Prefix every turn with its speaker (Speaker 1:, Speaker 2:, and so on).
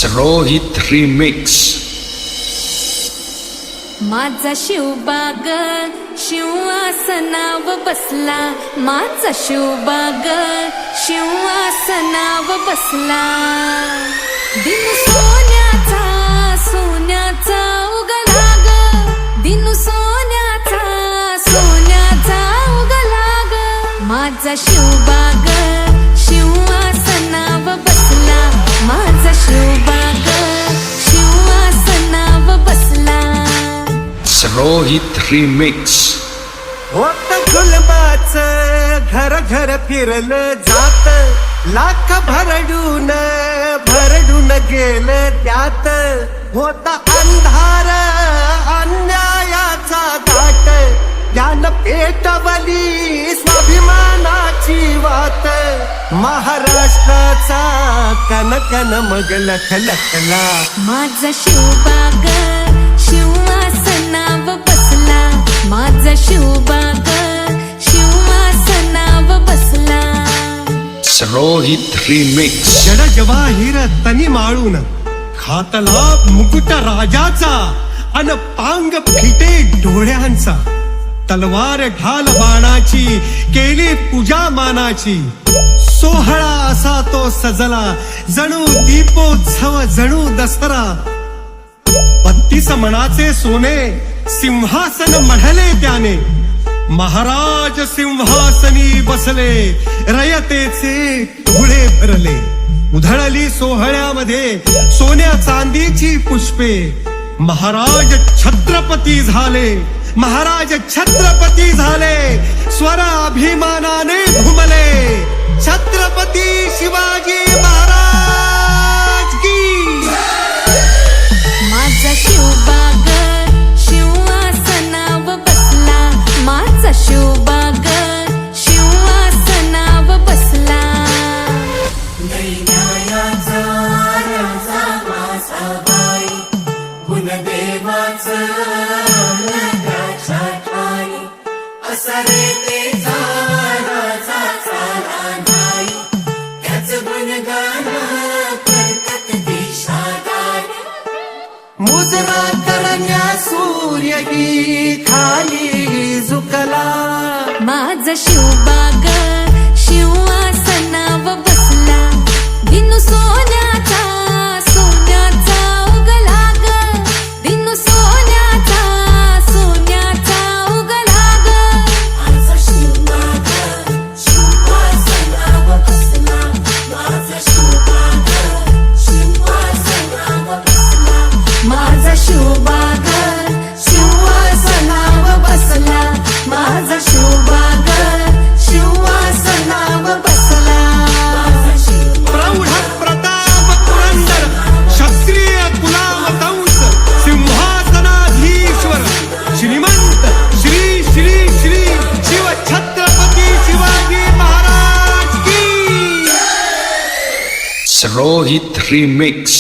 Speaker 1: Rohit remix.
Speaker 2: माझा शिवबाग शिवासनाव बसला, माझा शिवबाग शिवासनाव बसला. दिन सोन्याचा सोन्याचा उगला ग, दिन सोन्याचा सोन्याचा उगला ग. माझा शिवबाग शिवासनाव बसला, माझा शिवबाग शिवासनाव बसला.
Speaker 1: रोहित रिमिक्स.
Speaker 3: होत जुलमाच घर घर फिरलं जात, लाख भरडून गेलं त्यात. होता अंधार अन्यायाचा घाट, ज्ञान पेटवली स्वाभिमानाची वाट. महाराष्ट्राचा कणकण मग लखलखला.
Speaker 2: माझा शिवबाग शिवासनाव बसला, माझा शिवबाग शिवासनाव बसला.
Speaker 1: रोहित रिमिक्स.
Speaker 3: जड जवाहीर तनी माळून खातला मुकुट राजाचा, अन पांग फिटे डोळ्यांचा. तलवार ढाल बाणाची केली पूजा मानाची. सोहळा असा तो सजला, जणू दीपोत्सव जणू दसरा. 32 मणाचे सोने सिंहासन मढले त्याने, महाराज सिंहासनी बसले, रयतेचे डोळे भरले. उधळली सोहळ्यामध्ये सोन्या चांदीची पुष्पे. महाराज छत्रपती झाले, महाराज छत्रपती झाले. स्वर अभिमानाने घुमले. छत्रपती शिवाजी महाराज की.
Speaker 2: माझा शिवबाग शिवासनाव बसला, माझा शिवबाग शिवासनाव बसला.
Speaker 3: मुजरा करण्या सूर्यही खाली झुकला.
Speaker 2: माझा शिवबाग शिवासनाव बसला, दिन सोन्याचा सोन्याचा उगला ग, दिन सोन्याचा सोन्याचा उगला ग. माझा शिवबाग शिवासनाव बसला, माझा शिवबाग शिवासनाव बसला. माझा शिवबाग शिवासनाव बसला, माझा शिवबाग शिवासनाव बसला.
Speaker 3: प्रौढ प्रताप पुरंदर क्षत्रिय कुलावतंस सिंहासनाधीश्वर श्रीमंत श्री श्री श्री शिव छत्रपती शिवाजी महाराज की.
Speaker 1: रोहित रिमिक्स.